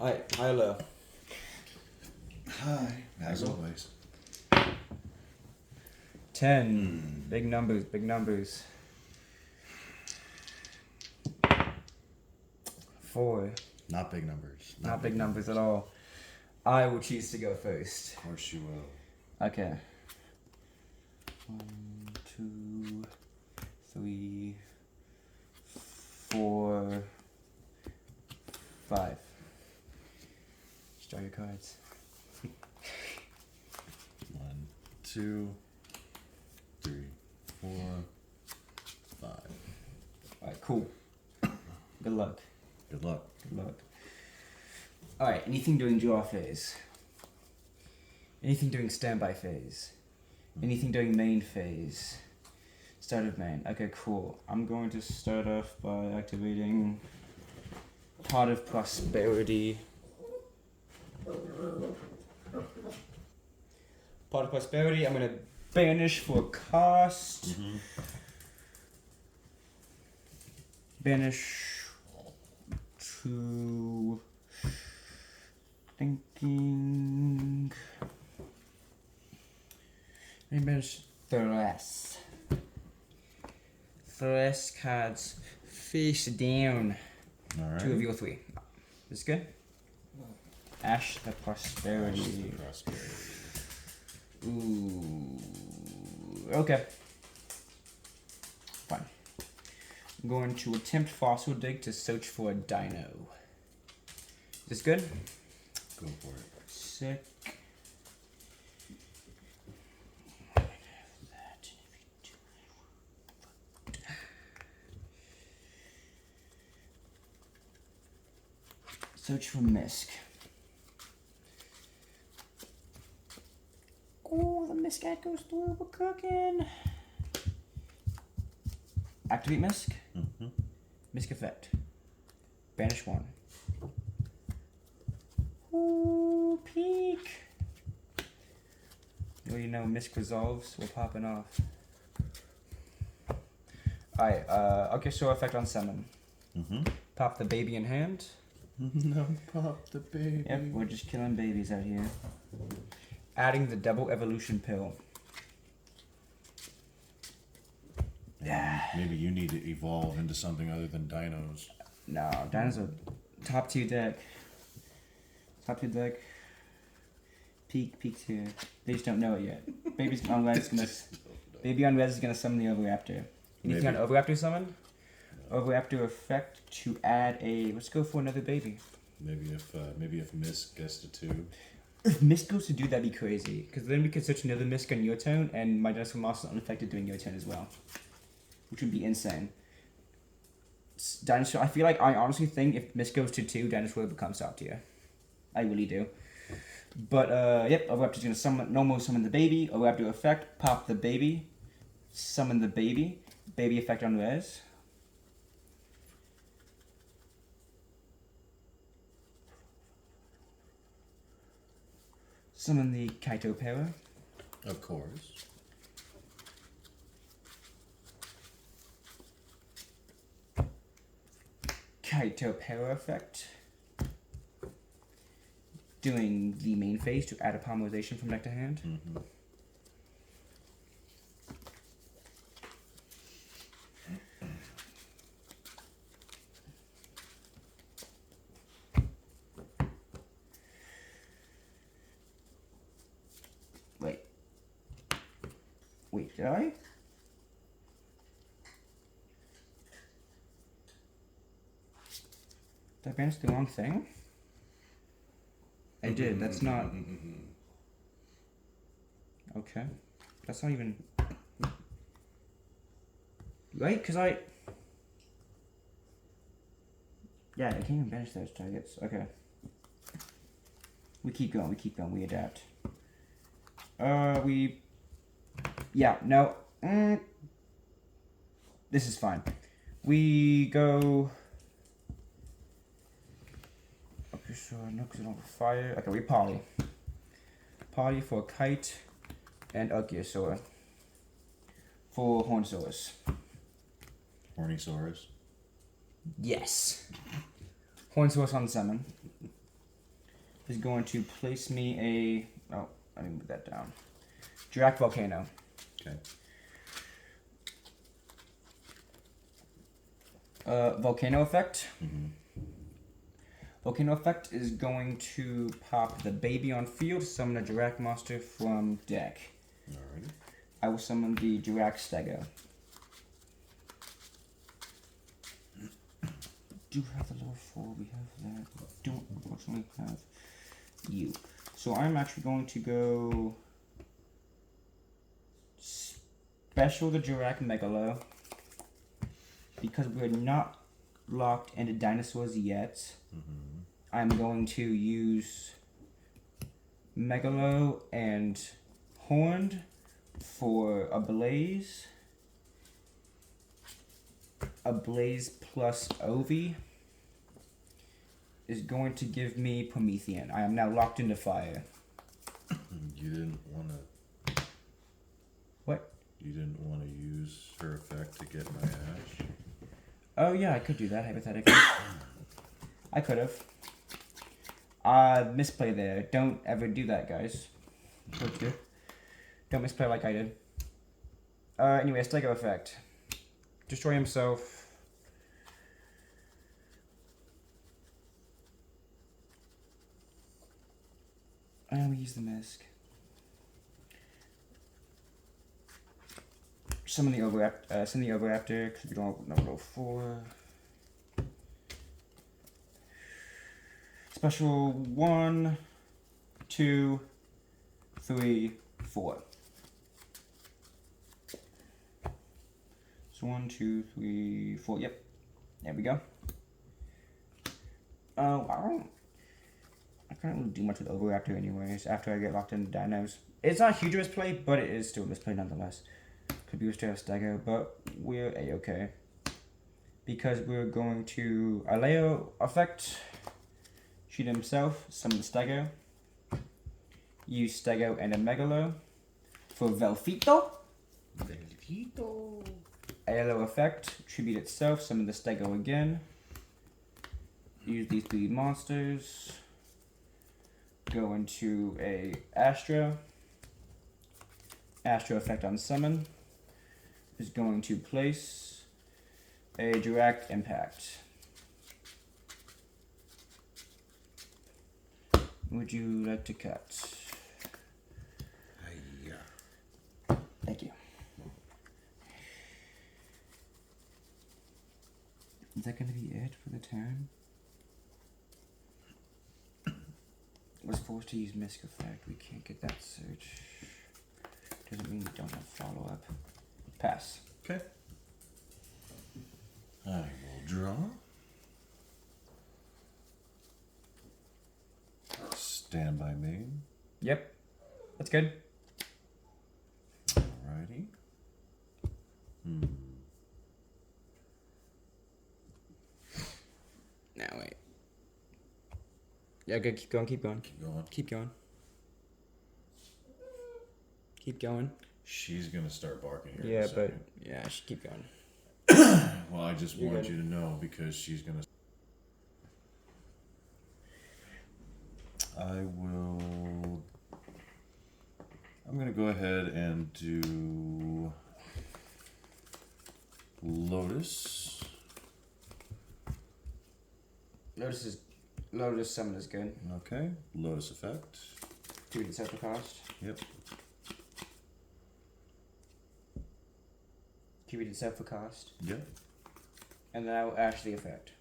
Alright, high or low? Hi, as always. 10. Big numbers, big numbers. 4. Not big numbers. Not big numbers at all. I will choose to go first. Of course you will. Okay. 1, 2, 3, 4, 5. Just draw your cards. 1, 2, 3, 4, 5. Alright, cool. Good luck. Good luck. Good luck. Alright, anything during draw phase? Anything during standby phase? Anything during main phase? Start of main. Okay, cool. I'm going to start off by activating Pot of Prosperity. Pot of Prosperity, I'm going to banish for cost. Banish to thinking. Maybe banish Thras. Thras cards face down. Alright. 2 of your 3. This is good. Ash the Prosperity. Ooh. Okay. Fine. I'm going to attempt Fossil Dig to search for a dino. Is this good? Go for it. Sick. Search for Misk. Oh, the Misk ad goes through. We're cooking. Activate Misk. Misk effect. Banish 1. Ooh, peek. You already know Misk resolves. We're popping off. Alright, okay, show effect on summon. Pop the baby in hand. No, pop the baby. Yep, we're just killing babies out here. Adding the double evolution pill. Yeah. Maybe you need to evolve into something other than dinos. No, dinos are top 2 deck. Top 2 deck. Peaks here. They just don't know it yet. Baby's on red is gonna. Baby on red is gonna summon the Overraptor. Anything on Overraptor summon? Overraptor effect to add a. Let's go for another baby. Maybe if Misk gets to 2. If Misk goes to do, that'd be crazy. Because then we could search another Misk on your turn, and my dinosaur monster unaffected during your turn as well, which would be insane. Dinosaur. I feel like I honestly think if Misk goes to 2, dinosaur becomes top tier. I really do. But yep, Overraptor's gonna summon the baby. Overraptor effect, pop the baby, summon the baby. Baby effect on res. Summon the Kaitopera. Of course. Kaitopera effect. Doing the main phase to add a polymerization from deck to hand. Wait, did I? Did I banish the wrong thing? I did, that's not... Okay. That's not even... Right? Because I... Yeah, I can't even banish those targets. Okay. We keep going, we adapt. Yeah, no. This is fine. We go... Okay, sure, no, because we don't have fire. Okay, we poly. Poly for Kite and Archaeosaur. For Hornsaurus. Hornysaurus. Yes. Hornsaurus on summon. is going to place me a... Oh, I didn't put that down. Jurrac Volcano. Okay. Volcano effect. Mm-hmm. Volcano effect is going to pop the baby on field, summon a Jurrac monster from deck. Alrighty. I will summon the Jurrac Stego. Do have the lower 4, we have that. We don't unfortunately have you. So I'm actually going to go special the Jurrac Megalo because we're not locked into dinosaurs yet. Mm-hmm. I'm going to use Megalo and Horned for a Blaze. A Blaze plus Ovi is going to give me Promethean. I am now locked into fire. You didn't want to. What? You didn't want to use her effect to get my ash. Oh yeah, I could do that hypothetically. I could have. Misplay there. Don't ever do that, guys. Don't misplay like I did. Anyway, Stego effect. Destroy himself. And we use the mask. Summon the Overraptor, because we don't have level 4. Special 1, 2, 3, 4. So 1, 2, 3, 4. Yep. There we go. I can't really do much with Overraptor anyways after I get locked into dinos. It's not a huge misplay, but it is still a misplay nonetheless. Could be a straight up Stego, but we're a-okay. Because we're going to Aleo effect, shoot himself, summon the Stego, use Stego and a Megalo for Velfito. Aleo effect, tribute itself, summon the Stego again. Use these 3 monsters. Go into a Astro. Astro effect on summon is going to place a direct impact. Would you like to cut? Yeah. Thank you. Is that going to be it for the turn? Was forced to use Misc effect. We can't get that search. Doesn't mean we don't have follow up. Pass. Okay. I will draw. Standby main. Yep. That's good. Alrighty. Now wait. Yeah, good. Keep going. Keep going. Keep going. Keep going. She's gonna start barking here. Yeah, in a but second. yeah, I should keep going. Well, I just You're wanted good. you to know because she's gonna. I'm gonna go ahead and do Lotus. Lotus summon is good. Okay, Lotus effect. Do it at cost. Yep. Keep it itself for cost. Yep. And then I will ash the effect.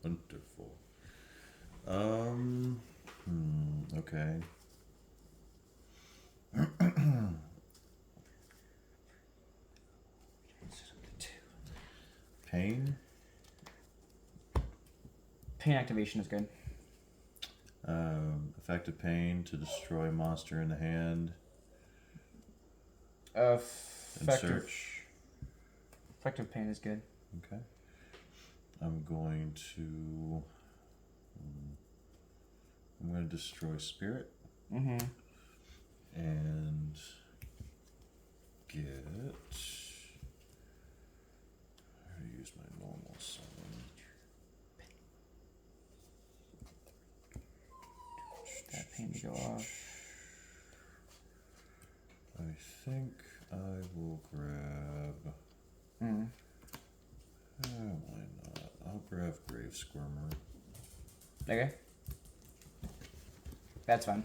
Wonderful. Okay. Pain. Pain activation is good. Effective pain to destroy monster in the hand and search. Effective pain is good. Okay. I'm going to destroy spirit Mm-hmm. and get. I use my normal summon. will grab. Why not? I'll grab Grave Squirmer. Okay. That's fine.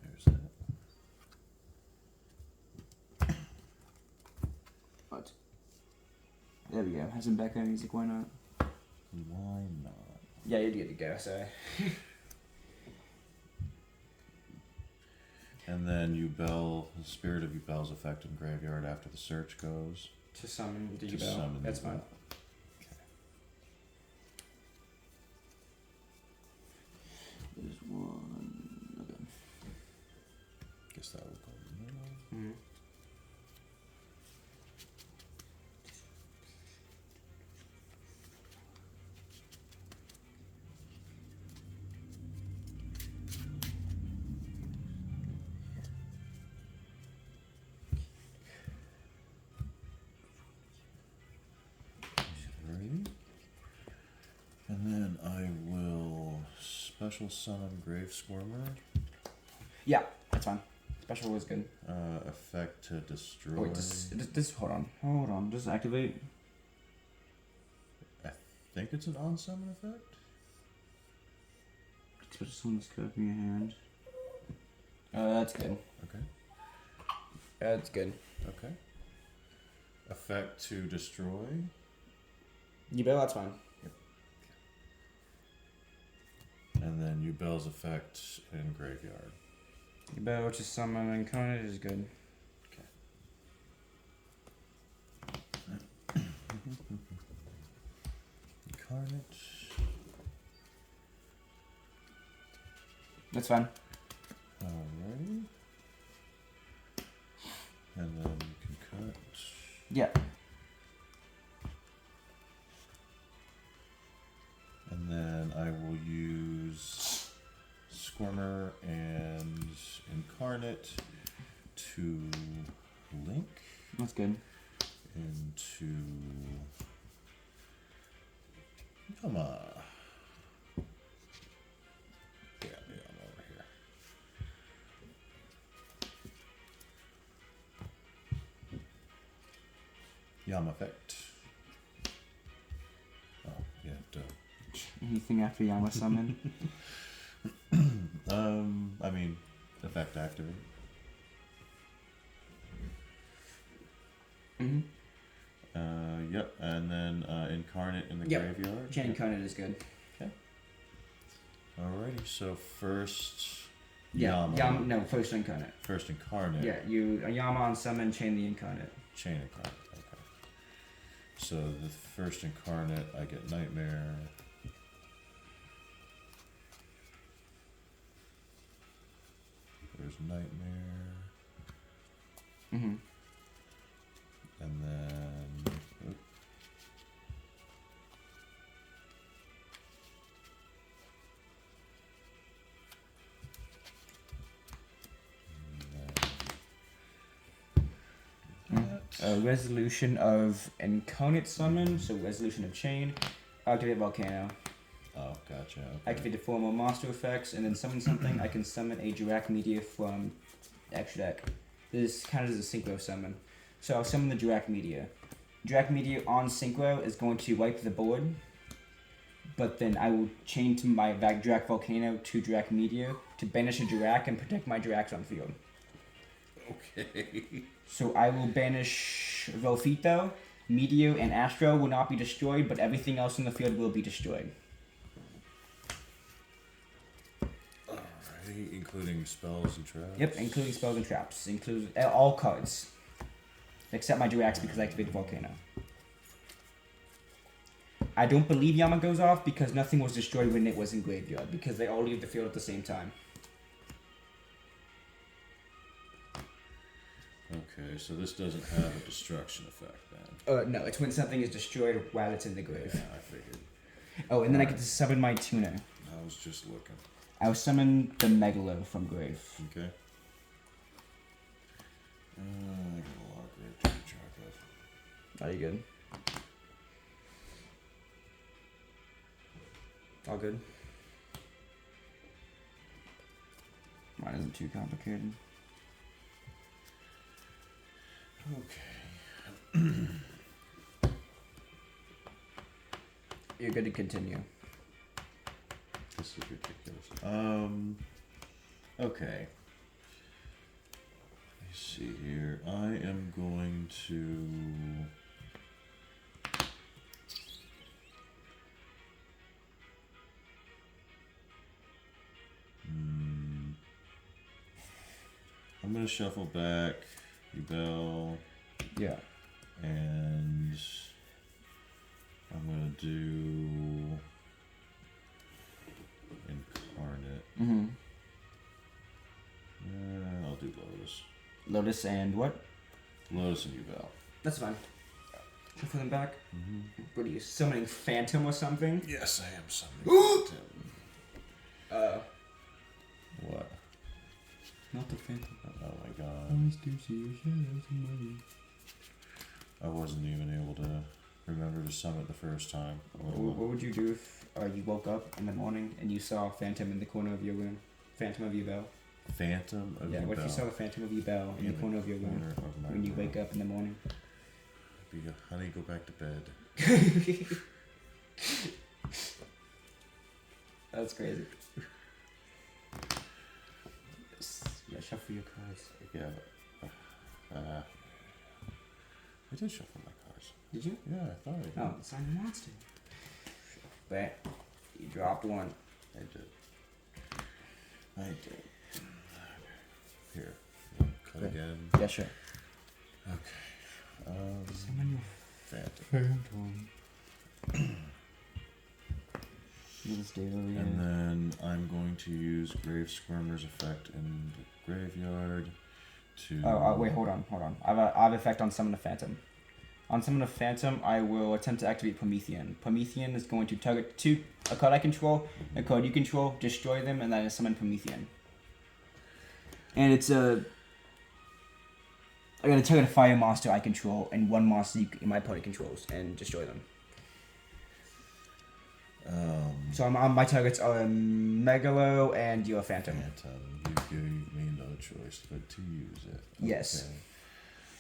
There's that. What? There we go. Have some background music, why not? Why not? Yeah, you're good to go, sorry. And then Yubel, the spirit of Yubel's effect in graveyard after the search goes. To summon the To Yubel. summon That's Yubel. fine. There's one. Okay. Guess that would go in the middle. Alrighty. And then I will special summon Grave Squirmer. Yeah, that's fine. Special was good. Effect to destroy. Wait, this hold on. Just activate. I think it's an on-summon effect. Special summon this card from your hand. That's good. Okay. That's good. Okay. Effect to destroy. Yubel, that's fine. And then Yubel's effect in graveyard. Yubel, which is summon incarnate, is good. Incarnate. That's fine. Alrighty. And then you can cut. Yeah. And then I will use Squirmer and Incarnate to link That's good. into Yama. Yeah, I'm over here. Yama effect. Oh, yeah, duh. Anything after Yama summon? I mean, effect activate. Mm-hmm. Yep, and then Incarnate in the Yep. graveyard. Chain incarnate is good. Alrighty, so first Yeah. Yama. No, first incarnate. First Incarnate. Yeah, you Yama on summon, chain the incarnate. Chain Incarnate, okay. So the first Incarnate, I get Nightmare. There's Nightmare. Mm-hmm. And then... oop. Resolution of incarnate summon, so resolution of chain. Activate volcano. Oh, gotcha. Okay. Activate the formal master effects, and then summon something. I can summon a Jurrac media from extra deck. This counts as a synchro summon. So I'll summon the Jurrac media. Jurrac media on synchro is going to wipe the board, but then I will chain to my Jurrac volcano to Jurrac media to banish a Jurrac and protect my Jurracs on field. Okay. So I will banish Volfito, Meteor, and Astro will not be destroyed, but everything else in the field will be destroyed. Alright, including spells and traps. Yep, including spells and traps. Includes all cards. Except my Jurracs because I activated Volcano. I don't believe Yama goes off because nothing was destroyed when it was in graveyard, because they all leave the field at the same time. Okay, so this doesn't have a destruction effect then. No, it's when something is destroyed while it's in the grave. Yeah, I figured. Oh, and then I get to summon my tuner. I was just looking. I will summon the Megalo from grave. Okay. I got a lot of grave to keep track of. Are you good? all good. Mine isn't too complicated. Okay. You're good to continue. This is ridiculous. Okay. Let's see here. I am going to. I'm gonna shuffle back Yubel, Yeah. and I'm gonna do Incarnate. Mm-hmm. I'll do Lotus. Lotus and what? Lotus and Yubel. That's fine. Shuffle them back. Mm-hmm. What are you summoning Phantom or something? Yes, I am summoning Phantom. What? Not the Phantom. Oh my god. I wasn't even able to remember to summon it the first time. What would you do if you woke up in the morning and you saw Phantom in the corner of your room? Phantom of Yubel. Phantom of Yeah, Yubel. what if you saw the Phantom of Yubel in the corner of your room when you wake up in the morning? Honey, go back to bed. That's crazy. Yeah, shuffle your cards. Yeah. I did shuffle my cards. Did you? Yeah, I thought I did. Oh, sign the monster. But you dropped one. I did. Here. Cut Okay. again. Yeah, sure. Okay. Summon your Phantom. And then I'm going to use Grave Squirmer's effect in the graveyard to... Oh, wait, hold on. I have effect on Summon a Phantom. On Summon a Phantom, I will attempt to activate Promethean. Promethean is going to target a card I control, a card you control, destroy them, and then I summon Promethean. And it's I gotta target a fire monster I control and one monster my opponent controls and destroy them. So my targets are Megalo and your Phantom. You gave me no choice but to use it. Yes.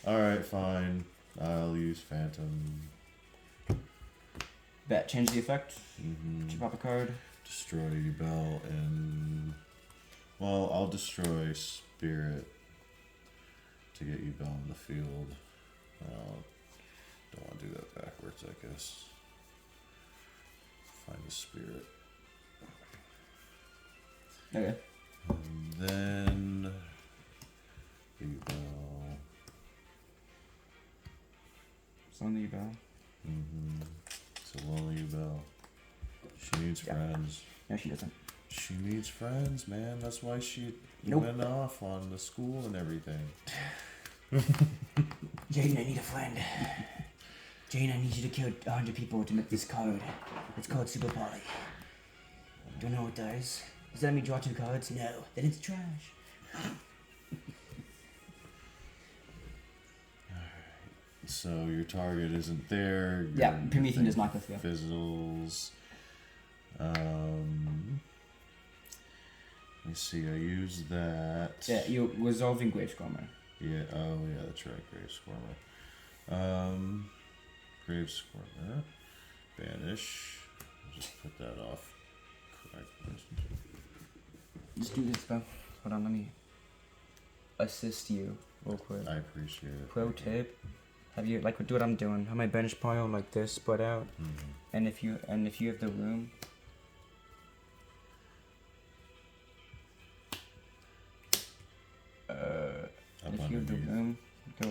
Okay. Alright, fine. I'll use Phantom. Bet. Change the effect. Mm-hmm. Chip up a card. Destroy Yubel and... Well, I'll destroy Spirit to get Yubel in the field. Don't want to do that backwards, I guess. Find the Spirit. Okay. And then... Yubel. Summon the Yubel. Mm-hmm. It's a lonely Yubel. She needs friends. No, she doesn't. She needs friends, man. That's why she Nope. went off on the school and everything. Jane, I need a friend. Jane, I need you to kill 100 people to make this card. It's called Super Poly. Don't know what it does. Does that mean draw 2 cards? No. Then it's trash. So your target isn't there. Yeah, your Promethean thing does not go through. Fizzles. Let me see. I use that. Yeah, you're resolving Grave Squirmer. Yeah. Oh, yeah. That's right. Grave Squirmer. Grave Squirmer. Banish. I'll just put that off. Just do this, bro. Hold on, let me assist you real quick. I appreciate it. Pro tip: have you do what I'm doing? Have my bench pile like this, spread out, and if you have the room. If you have the room, go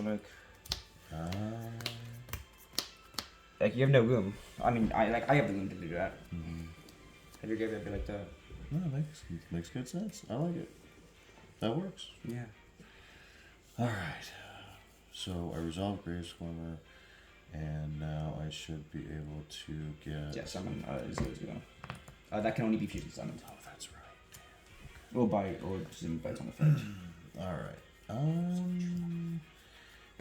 like you have no room. I mean, I have the room to do that. Have you ever been like that? No, it makes good sense. I like it. That works. Yeah. Alright. So I resolved Grave Squirmer, and now I should be able to get... Yeah, summon Zero. That can only be fusion summoned. Oh, that's right. Or Zoom bites on effect. Alright. And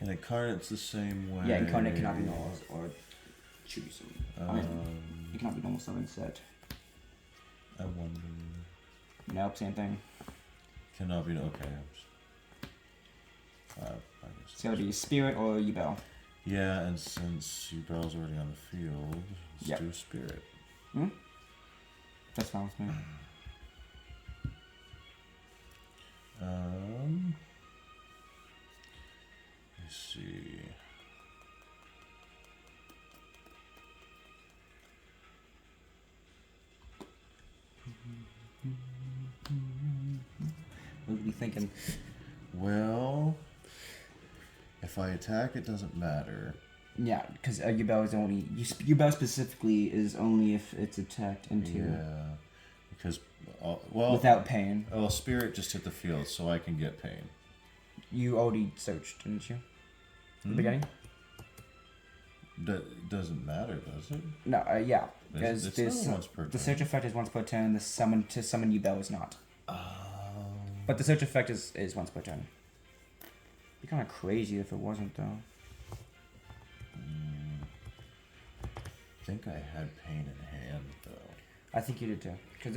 Incarnate's the same way. Yeah, Incarnate cannot be normal or should be summoned. It cannot be normal summon set. I wonder. Nope, same thing. Cannot be. Okay. I guess. It's gotta be Spirit or Yubel. Yeah, and since Yubel's already on the field, let's do Spirit. Hmm? That's fine with me. Let's see. What are we thinking? Well, if I attack, it doesn't matter. Yeah, because Yubel is only... Yubel specifically is only if it's attacked into... Yeah, because... well... Without pain. Well, Spirit just hit the field, so I can get pain. You already searched, didn't you? The beginning? Doesn't matter, does it? No, yeah. It's Because once per the turn. search effect is once per turn, the summon Yubel is not. But the search effect is once per turn. It'd be kind of crazy if it wasn't, though. I think I had pain in hand, though. I think you did too. Because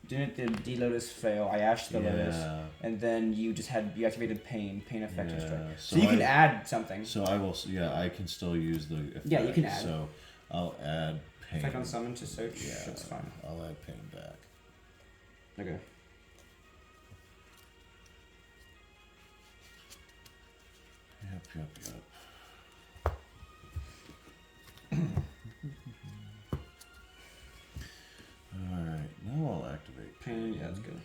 didn't the D-Lotus fail? I ashed the Lotus. And then you activated pain effect and strike. So you can add something. So I will, I can still use the effect. Yeah, you can add. So I'll add pain. Effect on summon to search, Yeah, that's fine. I'll add pain back. Okay. Yep. Alright, now I'll activate Pain, yeah, that's good.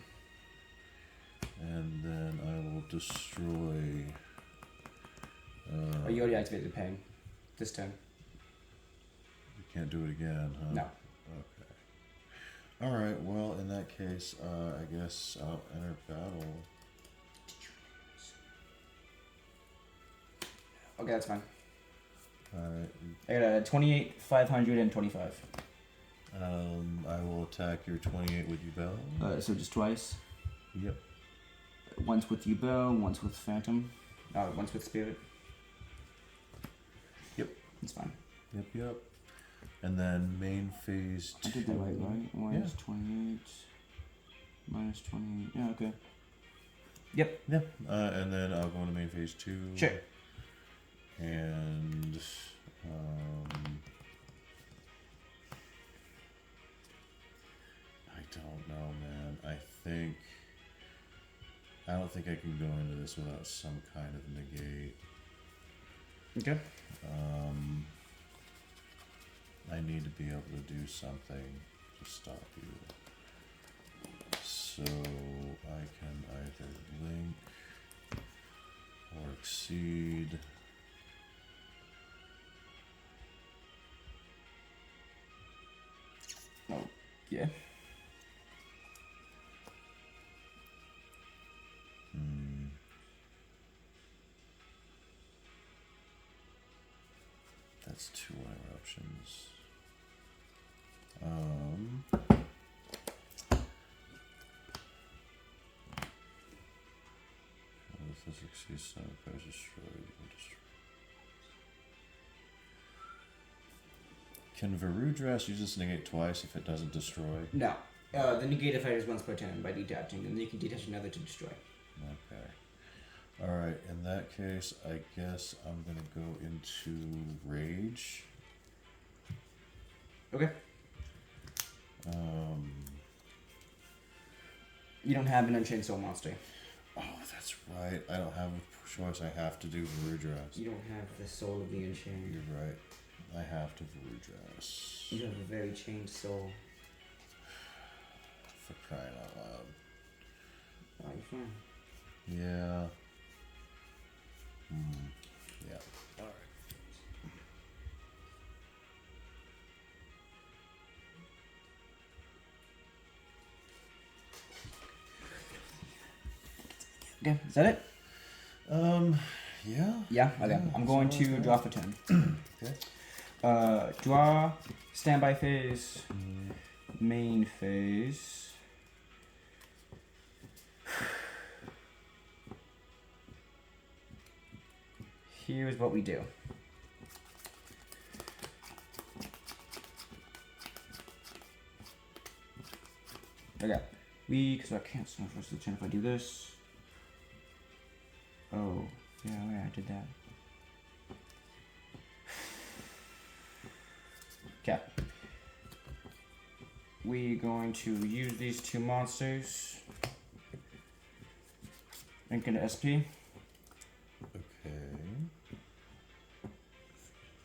And then I will destroy... Oh, you already activated pain. This turn. You can't do it again, huh? No. Okay. Alright, well, in that case, I guess I'll enter battle. Okay, that's fine. Alright. I got a 28, 500, and 25. I will attack your 28 with Yubel. So just twice. Yep. Once with Yubel, once with Phantom. Once with Spirit. Yep. It's fine. Yep. And then main phase 2. I did that right? Minus 28. Minus 28. Yeah, okay. Yep. Yeah. And then I'll go into main phase 2. Sure. And I don't know, man. I don't think I can go into this without some kind of negate. Okay. I need to be able to do something to stop you. So I can either link or exceed. Oh, yeah. That's 2 interruptions. If this exceeds some pairs destroyed, you will destroy. Can Varudras use this negate twice if it doesn't destroy? No. The negate effect is once per turn by detaching, and then you can detach another to destroy. Okay. Alright, in that case, I guess I'm gonna go into Rage. Okay. You don't have an Unchained Soul monster. Oh, that's right. I don't have a choice. I have to do Varudras. You don't have the soul of the Unchained. You're right. I have to Varudras. You have a very chained soul. For crying out loud. Oh, you're fine. Yeah. Yeah. Alright. Okay, is that it? Yeah. Yeah, okay. Yeah, I'm going so, to draw for 10. Okay. Draw, standby phase, main phase. Here's what we do. Okay. Because I can't so much for the channel if I do this. Oh, yeah, I did that. Okay. We're going to use these two monsters. Link into SP. Okay.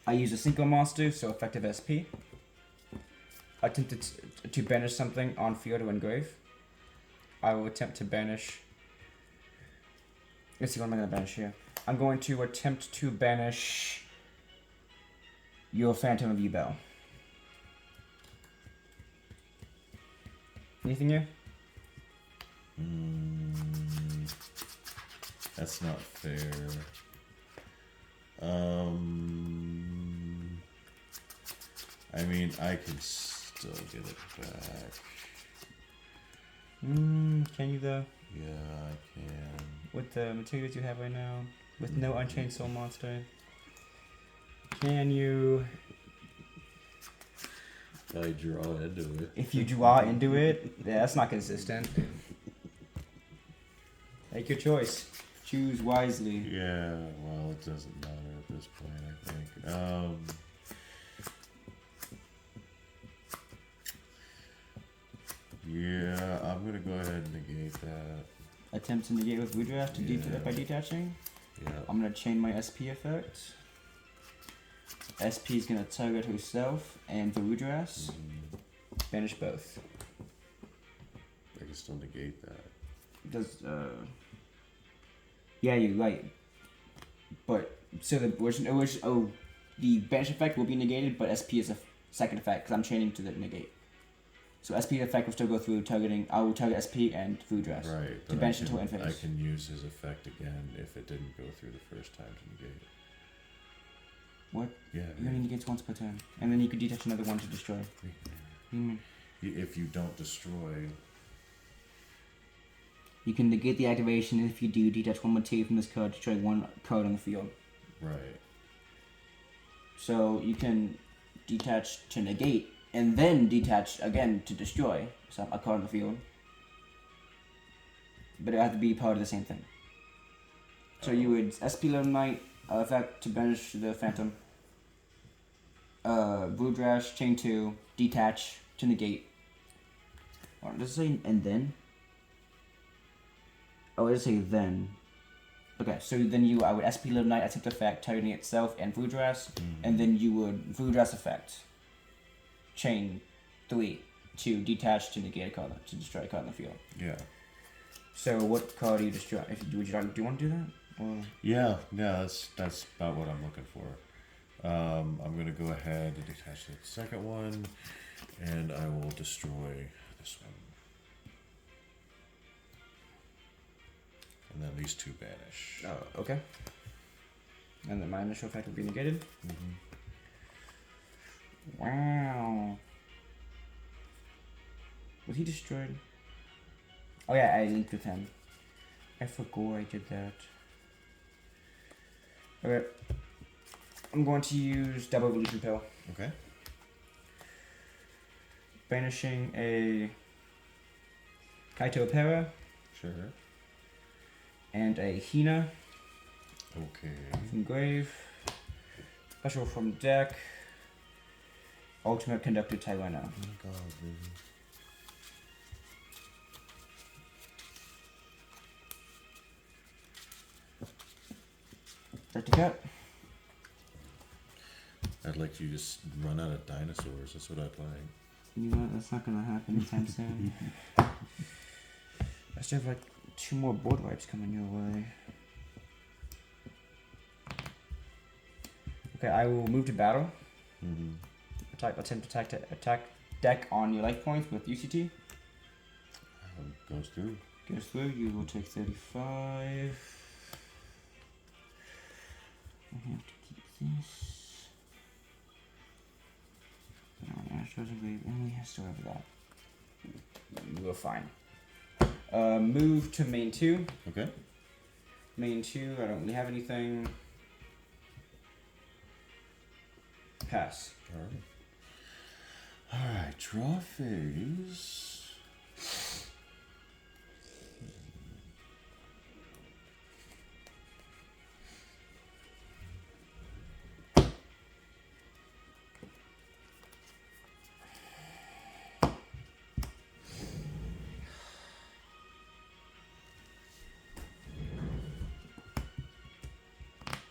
I use a single monster, so effective SP. Attempted to banish something on field or engrave. I will attempt to banish. Let's see, what am I going to banish here? I'm going to attempt to banish your Phantom of Yubel. Anything new? That's not fair. I mean, I can still get it back. Can you though? Yeah, I can. With the materials you have right now, with no Unchained Soul monster, can you? I draw into it. If you draw into it, yeah, that's not consistent. Make your choice. Choose wisely. Yeah, well, it doesn't matter at this point, I think. Yeah, I'm gonna go ahead and negate that. Attempt to negate with Jurrac to by detaching. Yeah. I'm gonna chain my SP effect. SP is gonna target herself and the Jurrac. Banish both. I can still negate that. Does yeah, you're right. But so the the banish effect will be negated, but SP is a second effect because I'm chaining to the negate. So SP effect will still go through targeting. I will target SP and Jurrac. Right. To banish until end phase. I can use his effect again if it didn't go through the first time to negate. What? Yeah. You only negates once per turn, and then you could detach another one to destroy. If you don't destroy. You can negate the activation, and if you do, detach one material from this card to destroy one card on the field. Right. So you can detach to negate, and then detach again to destroy a card on the field. But it has to be part of the same thing. So you would SP Level Knight, effect to banish the Phantom. Jurrac, chain 2, detach to negate. Or does it say and then? Oh, it does say then. Okay, so then I would SP Level Knight, attempt effect, targeting itself and Jurrac, and then you would Jurrac effect. Chain 3 to detach to negate a card, to destroy a card in the field. Yeah. So what card do you destroy? Do you want to do that? Or? Yeah, that's about what I'm looking for. I'm gonna go ahead and detach the second one, and I will destroy this one. And then these two banish. Oh, okay. And then my initial effect will be negated. Wow. Was he destroyed? Oh yeah, I linked with him. I forgot I did that. Okay. I'm going to use Double Evolution Pill. Okay. Banishing a Kaito Opera. Sure. And a Hina. Okay. From grave. Special from deck. Ultimate Conductor Tyrano. Oh my god, baby. Start to cut. I'd like you to just run out of dinosaurs. That's what I'd like. You know what? That's not gonna happen anytime soon. I still have like 2 more board wipes coming your way. Okay, I will move to battle. Attempt to attack deck on your life points with UCT. Goes through. Goes through. You will take 35. I have to keep this. Only has to have that. You are fine. Move to main 2. Okay. Main 2, I don't really have anything. Pass. Alright. Alright, draw phase.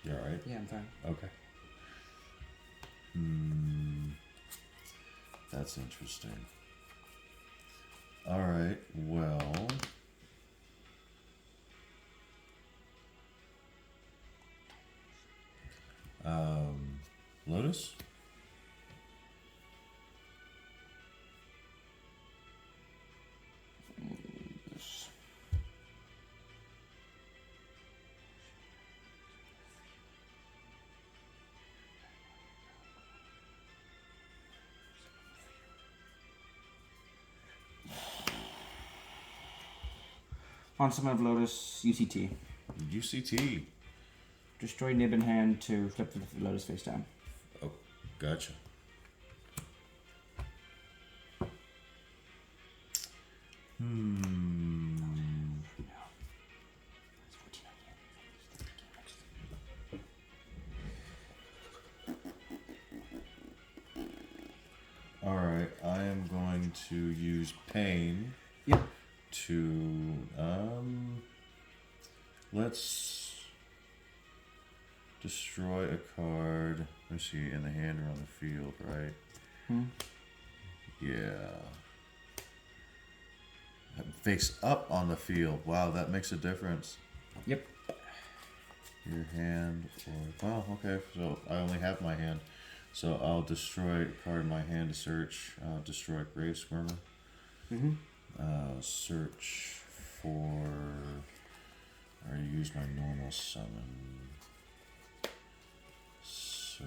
You alright? Yeah, I'm fine. Okay. That's interesting. Alright, well. Lotus? On summon of Lotus, UCT. UCT. Destroy nib in hand to flip the Lotus face down. Oh, gotcha. Alright, I am going to use pain. Yep. To let's destroy a card. Let's see, in the hand or on the field, right? Yeah. Face up on the field. Wow, that makes a difference. Yep. Your hand or okay, so I only have my hand. So I'll destroy a card in my hand to search. Destroy Grave Squirmer. Search for, or use my normal summon. So,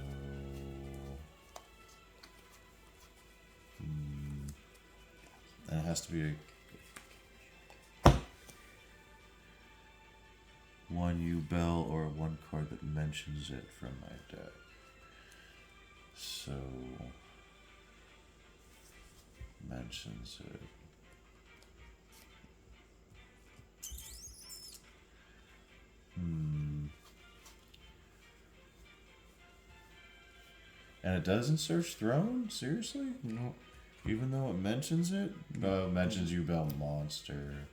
and it has to be one Yubel or one card that mentions it from my deck. So, mentions it. And it doesn't search throne? Seriously? No. Even though it mentions it? Mentions Yubel monster,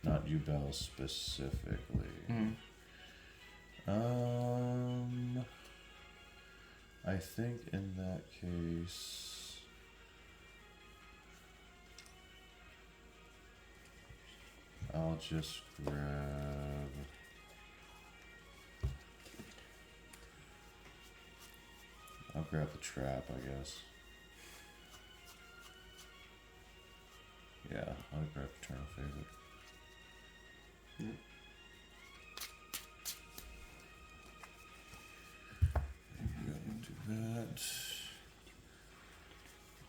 not Yubel specifically. I think in that case, I'll just grab. I'll grab the trap, I guess. Yeah, I'll grab Eternal Favorite. Do that.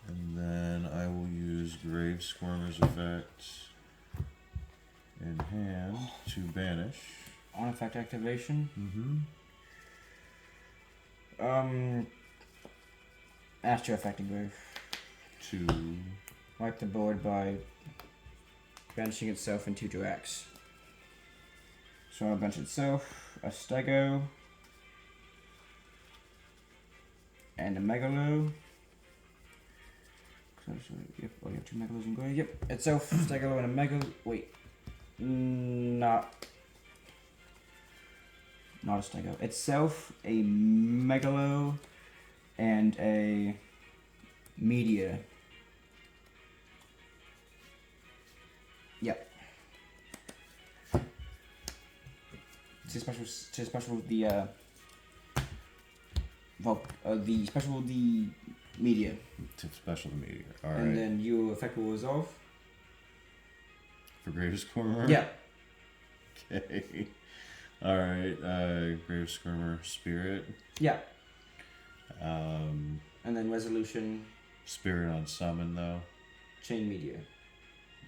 And then I will use Grave Squirmer's effect in hand to banish. On effect activation. Astro effect grave. To Wipe the board by banishing itself into Jurrac. So I'll banish itself, a Stego, and a Megalo. Yep, oh, you have two Megalos in grave. Yep, itself, Stego, and a Megalo. Wait, not a Stego. Itself, a Megalo, and a Media. Yep. To special the the media. To special the media. Alright. And then you effect will resolve. For Grave Squirmer? Yeah. Okay. Alright, Grave Squirmer Spirit. Yeah. And then resolution. Spirit on summon though. Chain media.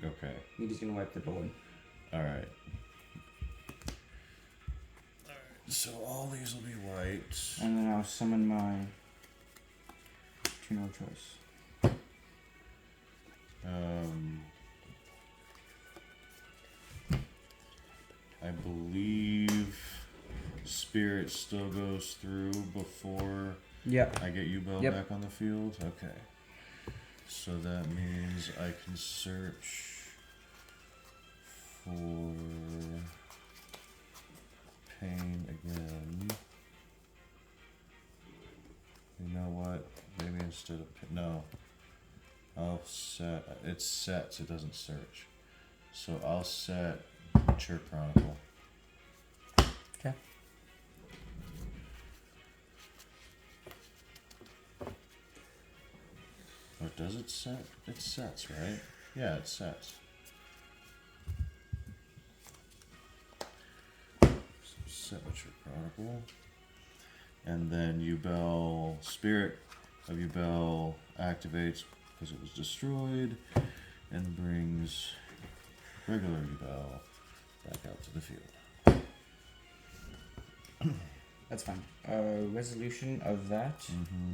Okay. Media's gonna wipe the board. Alright. So all these will be white. And then I'll summon my Trino choice. I believe Spirit still goes through before I get Yubel back on the field. Okay. So that means I can search for pain again. know what? Maybe instead of no, I'll set. It sets. It doesn't search. So I'll set Mature Chronicle. Okay. Or does it set? It sets, right? Yeah, it sets. So set Mature Chronicle. And then Yubel, Spirit of Yubel activates because it was destroyed and brings regular Yubel back out to the field. That's fine. Resolution of that. Mm-hmm.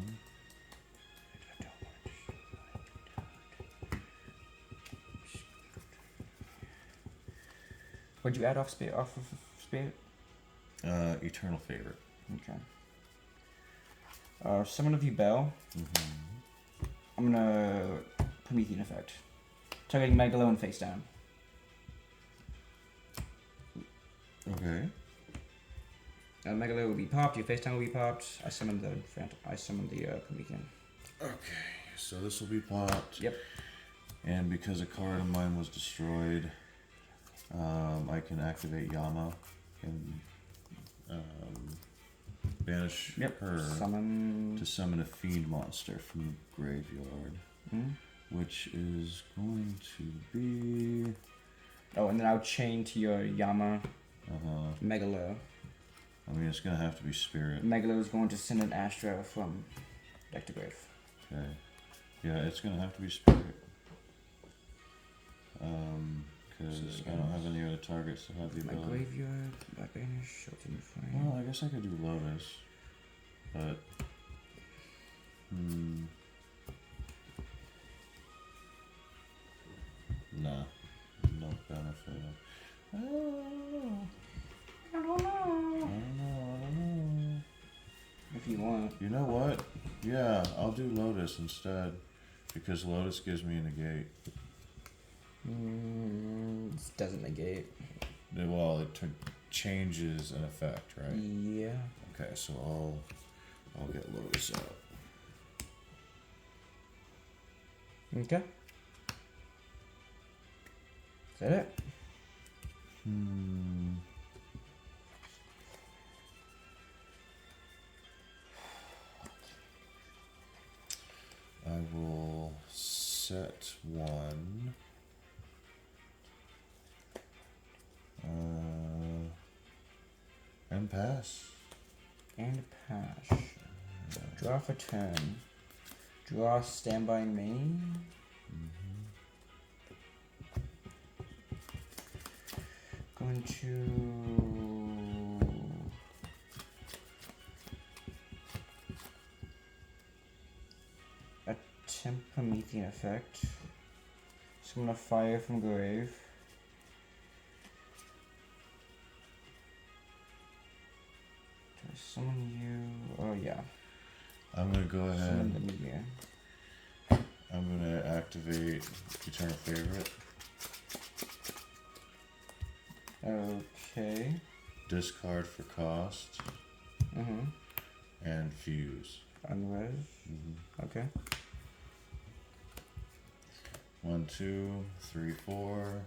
What'd you add off of Spirit? Eternal Favorite. Okay. Summon of Yubel. Mm-hmm. I'm gonna Promethean effect. Targeting Megalo and face down. Okay. Megalo will be popped. Your face down will be popped. I summon the Promethean. Okay, so this will be popped. Yep. And because a card of mine was destroyed, I can activate Yama and banish her to summon a fiend monster from the graveyard, which is going to be. Oh, and then I'll chain to your Yama. Megalo. I mean, it's gonna have to be Spirit. Megalo is going to send an Astra from deck to grave. Okay. Yeah, it's gonna have to be Spirit. Because I don't have any other targets to have the My ability. graveyard, Black Banish, Shelter and Flame. Well, I guess I could do Lotus, but nah, no benefit. I don't know. If you want. You know what? Yeah, I'll do Lotus instead, because Lotus gives me a negate. This doesn't negate. Well, it changes an effect, right? Yeah. Okay, so I'll get Lotus out. Okay. Is that it? I will set one. And pass. And pass. Draw for turn. Draw standby main. Going to attempt Promethean effect. Summon a fire from grave. Do I summon you? Oh yeah. I'm gonna go ahead. Summon the meteor. I'm gonna activate Eternal Favorite. Okay. Discard for cost. And fuse. Unres. Okay. 1, 2, 3, 4.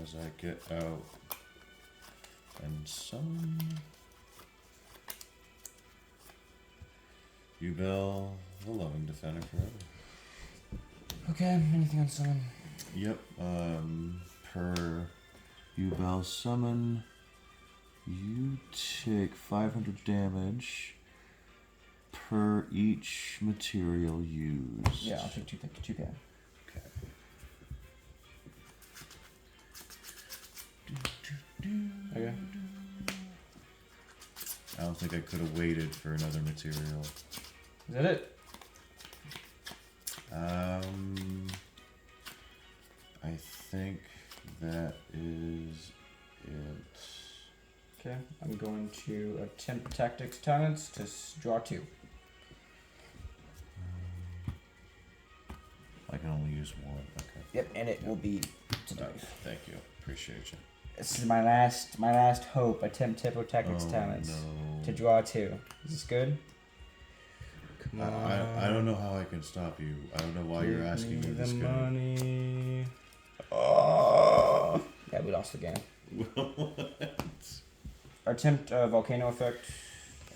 As I get out and summon Yubel, the Loving Defender forever. Okay, anything on summon? Yep, per Yubel summon, you take 500 damage per each material used. Yeah, I'll take 2K. Okay. Okay. I don't think I could have waited for another material. Is that it? I think that is it. Okay, I'm going to attempt tactics talents to draw 2. I can only use one. Okay. Yep, and it will be to Okay, dive. thank you. Appreciate you. This is my last hope. Attempt typo tactics Oh, talents. no. to draw 2. Is this good? Come on. I don't know how I can stop you. I don't know why you're asking me this. Money. Oh. Yeah, we lost the game. What? Attempt volcano effect.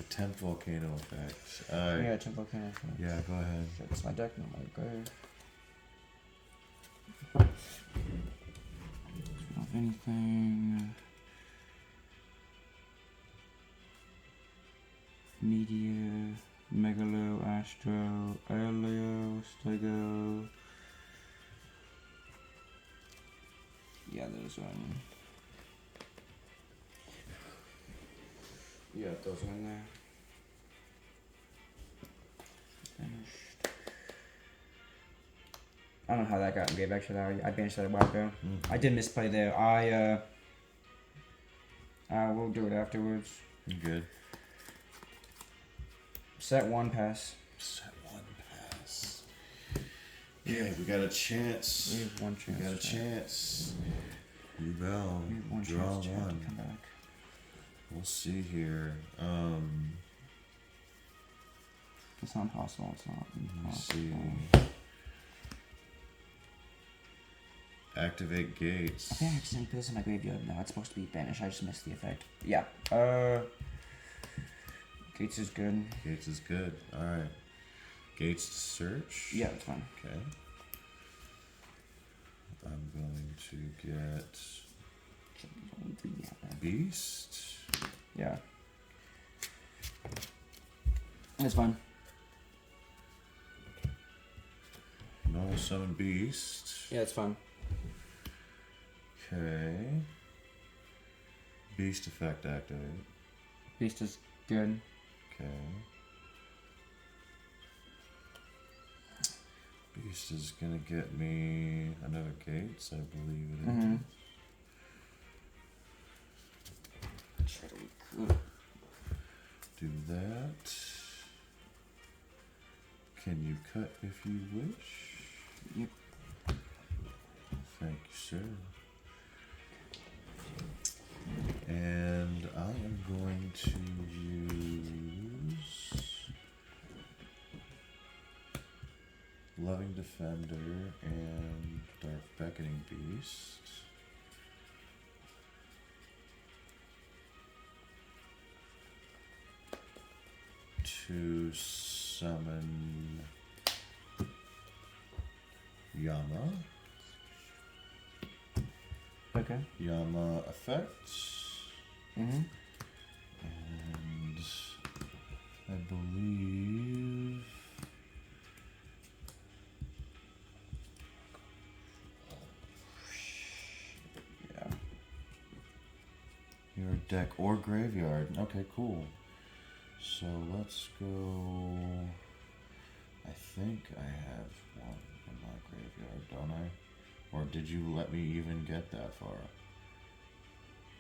Attempt volcano effect. Yeah, attempt volcano effect. Yeah, go ahead. Shit, that's my deck, not my grave. Not anything. Meteor, Megalo, Astro, Aeroleo, Stego. Yeah, those one. Yeah, those are in there. Finished. I don't know how that got in grave actually. I banished that a while ago. I did misplay there. I will do it afterwards. You good? Set 1 pass. Set 1 pass. Okay, we got a chance. We have 1 chance. We got a chance. Yubel, We have 1 draw chance to 1. come back. We'll see here. It's not possible. It's not Let's impossible. see. Activate gates. I think I accidentally put this in my graveyard. No, it's supposed to be banished. I just missed the effect. Yeah. Gates is good. Gates is good. Alright. Gates to search? Yeah, it's fine. Okay. I'm going to get Beast. Yeah. It's fine. Normal summon Beast. Yeah, it's fine. Okay. Beast effect activate. Beast is good. Okay. Beast is gonna get me another gates, I believe it is. Mm-hmm. Do that. Can you cut if you wish? Yep. Thank you, sir. And I am going to use Loving Defender and Dark Beckoning Beast. To summon Yama. Okay. Yama effect. Mm-hmm. And I believe Yeah. your deck or graveyard. Okay, cool. So let's go. I think I have one in my graveyard, don't I? Or did you let me even get that far?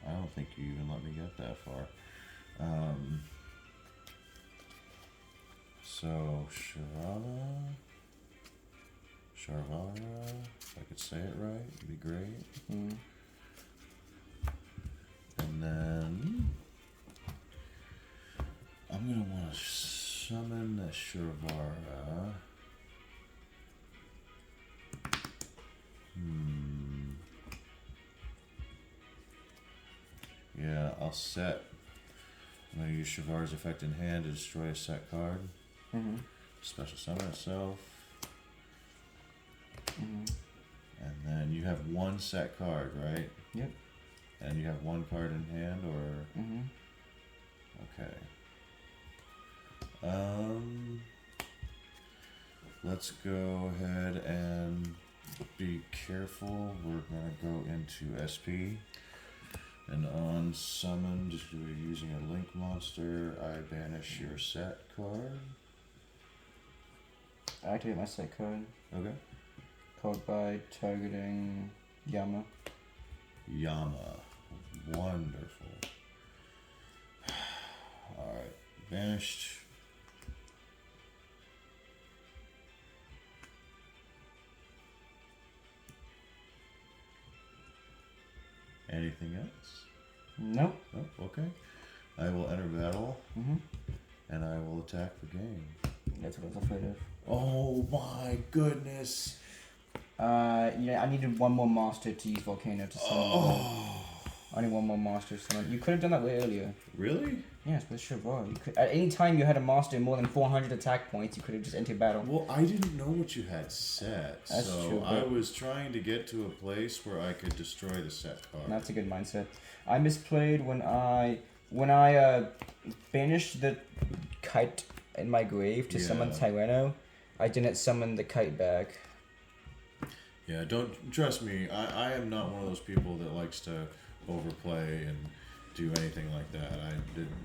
I don't think you even let me get that far. So Sharvara, if I could say it right, it'd be great. Mm. And then I'm gonna want to summon the Sharvara. Yeah, I'll set. I'm going to use Sharvara's effect in hand to destroy a set card. Mm-hmm. Special summon itself. Mm-hmm. And then you have 1 set card, right? Yep. And you have 1 card in hand, or? Mm-hmm. Okay. Let's go ahead and be careful. We're going to go into SP. And on summon, just using a link monster, I banish your set card. I activate my set code. Okay. Code by targeting Yama. Yama. Wonderful. Alright. Banished. Anything else? Nope. Oh, okay. I will enter battle, Mm-hmm. and I will attack for game. That's what I was afraid of. Oh my goodness! Yeah, I needed one more monster to use Volcano to summon. Oh, I need one more monster to summon. You could have done that way earlier. really? Yes, but sure, bro. You could, at any time you had a monster more than 400 attack points, you could have just entered battle. Well, I didn't know what you had set, That's so true, I but- was trying to get to a place where I could destroy the set card. That's a good mindset. I misplayed when I banished the kite in my grave to summon Yeah. Tyranno. I didn't summon the kite back. Yeah, don't trust me. I am not one of those people that likes to overplay and do anything like that.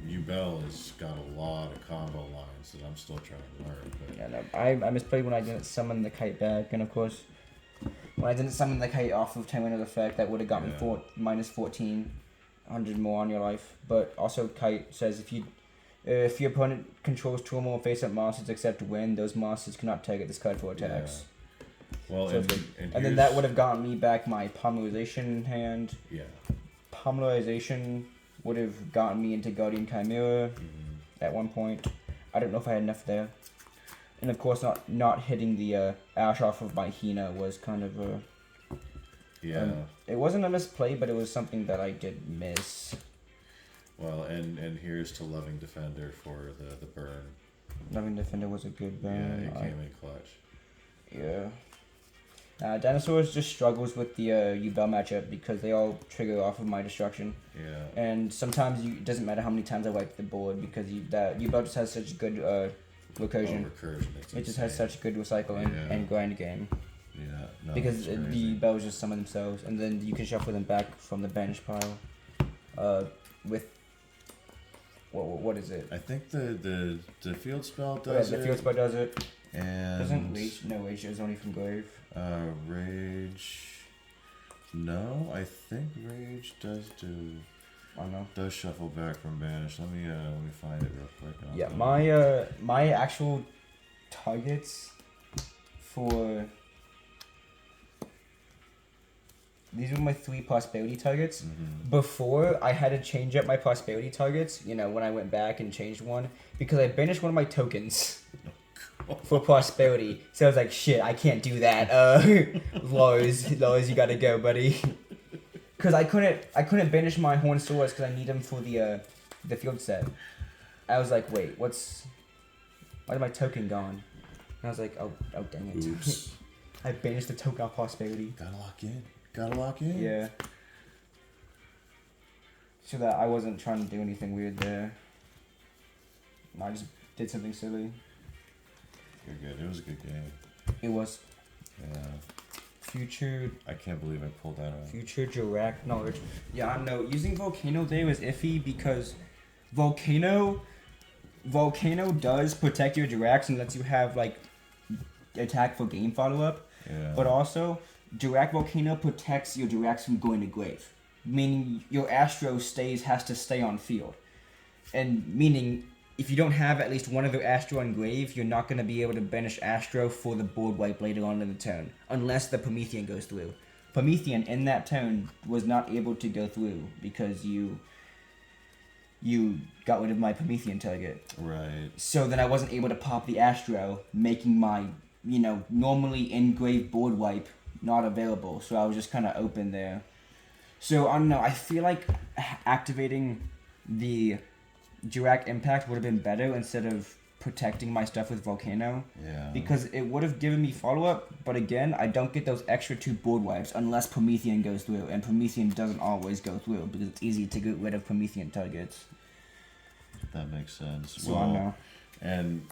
Yubel has got a lot of combo lines that I'm still trying to learn. But Yeah, no, I misplayed when I didn't summon the kite back, and of course, when I didn't summon the kite off of Tyranno's effect, that would have got me Yeah. minus 1400 more on your life. But also, kite says if your opponent controls 2 or more face-up monsters except win, those monsters cannot target this card for attacks. well, So and then that would have gotten me back my Pomularization hand. Yeah. Pomularization would have gotten me into Guardian Chimera at one point. I don't know if I had enough there. And of course, not hitting the Ash off of my Hina was kind of a... Yeah. it wasn't a misplay, but it was something that I did miss. Well, and here's to Loving Defender for the burn. Loving Defender was a good burn. Yeah, it came in clutch. Yeah. Dinosaurs just struggles with the Yubel matchup because they all trigger off of my destruction. Yeah. And sometimes it doesn't matter how many times I wipe the board because Yubel just has such good recursion. Recursion. It just has such good recycling and grind game. Yeah. No, Because it's the crazy. Yubels just summon themselves, and then you can shuffle them back from the bench pile. With what is it? I think the field spell Oh, does yeah, it. the field spell does it. And Doesn't rage? No, rage is only from grave. rage. No, I think rage does I don't know. does shuffle back from banish. Let me find it real quick. and I'll Yeah, tell you. my actual targets for these were my 3 prosperity targets. Before I had to change up my prosperity targets, when I went back and changed one because I banished one of my tokens for prosperity. So I was like, shit, I can't do that. Lars, you gotta go, buddy. Cause I couldn't banish my horn swords because I need them for the field set. I was like, wait, why is my token gone? And I was like, oh dang it. Oops. I banished the token off prosperity. Gotta lock in. Yeah. So that I wasn't trying to do anything weird there. I just did something silly. You're good. It was a good game. It was Yeah. future I can't believe I pulled that out. Future Jurrac knowledge. Yeah, I know. Using Volcano there was iffy because Volcano does protect your Jurracs and lets you have attack for game follow up. Yeah. But also, Jurrac Volcano protects your Jurracs from going to grave. Meaning your Astro has to stay on field. And meaning if you don't have at least one of your Astro on grave, you're not going to be able to banish Astro for the board wipe later on in the turn. Unless the Promethean goes through. Promethean in that turn was not able to go through because you got rid of my Promethean target. Right. So then I wasn't able to pop the Astro, making my, normally in-grave board wipe not available. So I was just kind of open there. So I don't know, I feel like activating the Jurrac Impact would have been better instead of protecting my stuff with Volcano. Yeah. Because it would have given me follow-up, but again, I don't get those extra 2 board wipes unless Promethean goes through, and Promethean doesn't always go through because it's easy to get rid of Promethean targets. That makes sense. So I know. And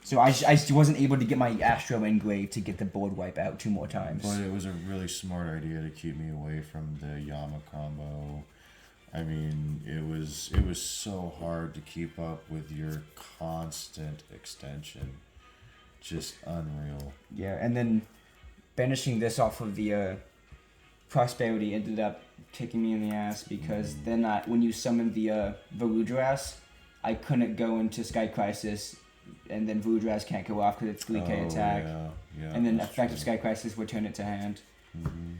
So I wasn't able to get my Astro Engrave to get the board wipe out 2 more times. but it was a really smart idea to keep me away from the Yama combo. I mean, it was so hard to keep up with your constant extension. Just unreal. Yeah, and then banishing this off of the Prosperity ended up kicking me in the ass because then when you summoned the Varudras, I couldn't go into Sky Crisis, and then Varudras can't go off because it's 3k attack. Yeah, and then that's effective true. Sky Crisis would turn it to hand. Mhm.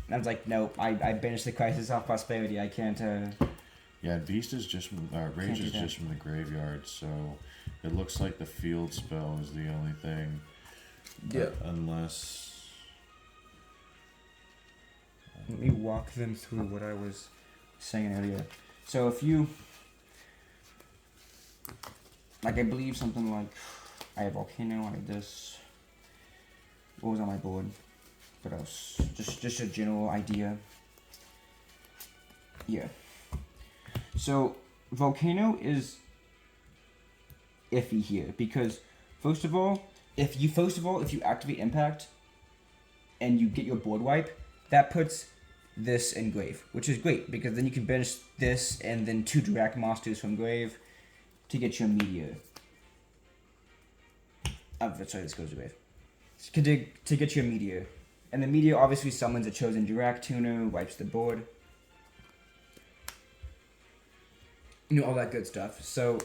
And I was like, nope, I banished the Crisis off Prosperity. I can't. Yeah, Beast is just Rage do is that. just from the graveyard, so it looks like the field spell is the only thing. Yeah. Unless. Let me walk them through what I was saying earlier. So if you, like, I believe something like, I have Volcano, I have this. What was on my board? What else? Just a general idea. Yeah. So Volcano is iffy here because first of all, if you activate Impact and you get your board wipe, that puts this in grave, which is great because then you can banish this and then 2 Jurrac monsters from grave to get your meteor. Oh, sorry, this goes to grave. To get your meteor. And the meteor obviously summons a chosen Jurrac tuner, wipes the board. You know, all that good stuff. So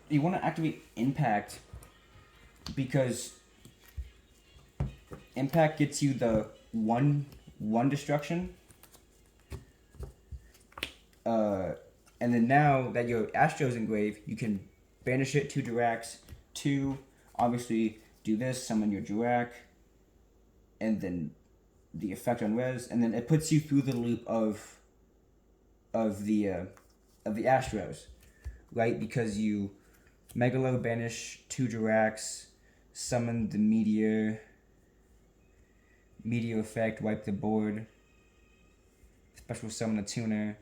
you want to activate Impact because Impact gets you the one destruction. And then now that your Astro's in grave, you can banish it 2 Jurracs, 2, obviously do this, summon your Jurrac, and then the effect on res, and then it puts you through the loop of the Astros, right? Because you Megalo banish 2 Jurracs, summon the meteor effect, wipe the board, special summon a tuner,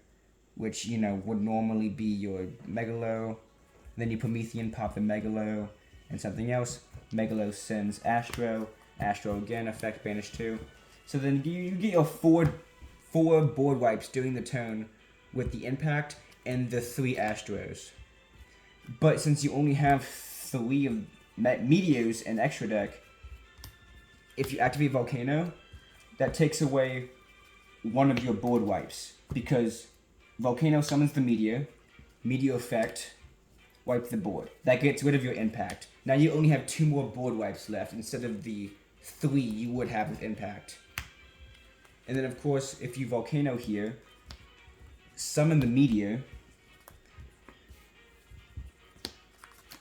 which, you know, would normally be your Megalo. Then you Promethean pop the Megalo and something else. Megalo sends Astro again, effect banish 2. So then you get your four board wipes during the turn with the Impact and the 3 Astros. But since you only have 3 of Meteors in extra deck, if you activate Volcano, that takes away one of your board wipes because Volcano summons the meteor effect, wipe the board. That gets rid of your Impact. Now you only have 2 more board wipes left instead of the 3 you would have with Impact. And then of course, if you Volcano here, summon the meteor,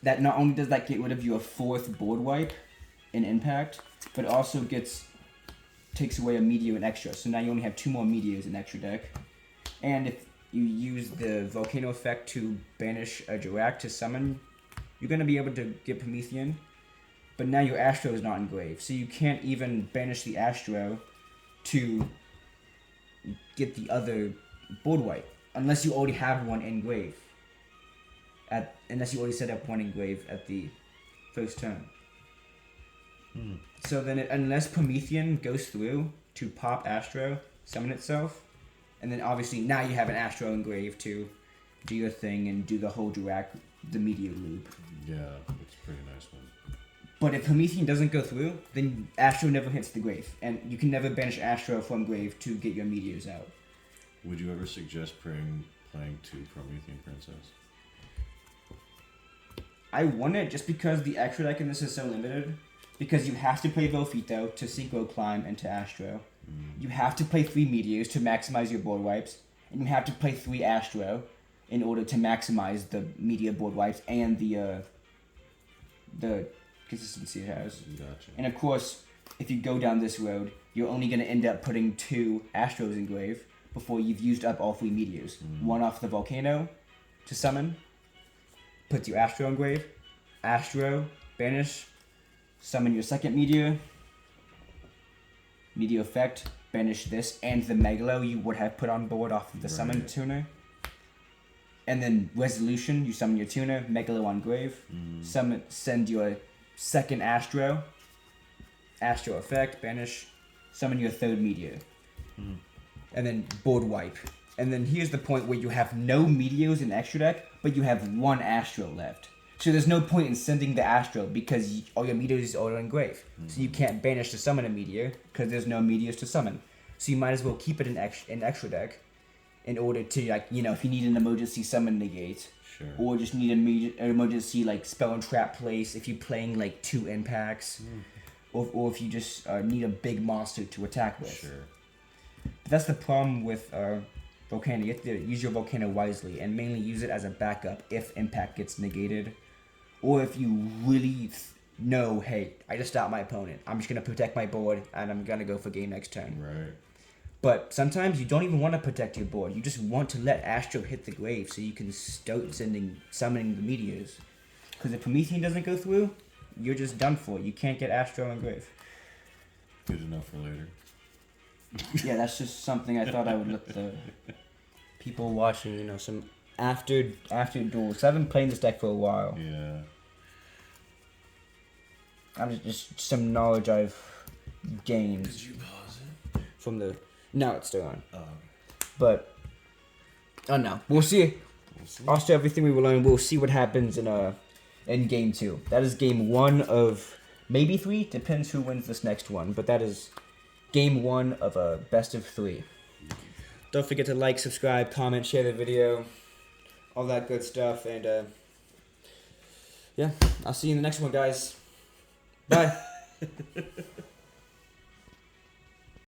that not only does that get rid of your 4th board wipe in Impact, but also takes away a meteor in extra. So now you only have 2 more meteors in extra deck. And if you use the Volcano effect to banish a Jurrac to summon, you're going to be able to get Promethean. But now your Astro is not in grave, so you can't even banish the Astro to get the other board wipe, unless you already have one in grave. Unless you already set up one in grave at the first turn. So then, unless Promethean goes through to pop Astro, summon itself, and then obviously now you have an Astro in grave to do your thing and do the whole Jurrac, the meteor loop. Yeah, it's a pretty nice one. But if Promethean doesn't go through, then Astro never hits the grave, and you can never banish Astro from grave to get your meteors out. Would you ever suggest playing 2 Promethean Princess? I want it just because the extra deck in this is so limited. Because you have to play Volfito to Synchro Climb into Astro. You have to play 3 Meteors to maximize your board wipes. And you have to play 3 Astro in order to maximize the Meteor board wipes and the consistency it has. Gotcha. And of course, if you go down this road, you're only going to end up putting 2 Astros in grave before you've used up all 3 Meteors. One off the Volcano to summon, puts your Astro in grave, Astro, banish, summon your second Meteor effect, banish this and the Megalo you would have put on board off of the summon tuner. And then Resolution, you summon your tuner, Megalo on grave, send your second Astro effect, banish, summon your 3rd Meteor. And then board wipe. And then here's the point where you have no Meteors in extra deck, but you have 1 Astro left. So there's no point in sending the Astro because all your Meteors are in grave. So you can't banish to summon a Meteor because there's no Meteors to summon. So you might as well keep it in extra deck in order to, like, you know, if you need an emergency summon negate. Sure. Or just need an emergency, like, spell and trap place if you're playing, like, 2 impacts. Or if you just need a big monster to attack with. Sure. But that's the problem with volcano. You have to use your volcano wisely and mainly use it as a backup if impact gets negated, or if you really know, hey, I just stopped my opponent. I'm just gonna protect my board and I'm gonna go for game next turn. Right. But sometimes you don't even want to protect your board. You just want to let Astro hit the grave so you can start summoning the meteors. Because if Promethean doesn't go through, you're just done for. You can't get Astro on grave. Good enough for later. Yeah, that's just something I thought I would let the people watching, some after Dule. So I've been playing this deck for a while. Yeah. I'm just some knowledge I've gained. Did you pause it? From the... No, it's still on. Oh. But... Oh no. We'll see. After everything we will learn, we'll see what happens in game 2. That is game 1 of maybe 3. Depends who wins this next one. But that is game 1 of a best of 3. Don't forget to like, subscribe, comment, share the video. All that good stuff. And yeah, I'll see you in the next one, guys. Bye.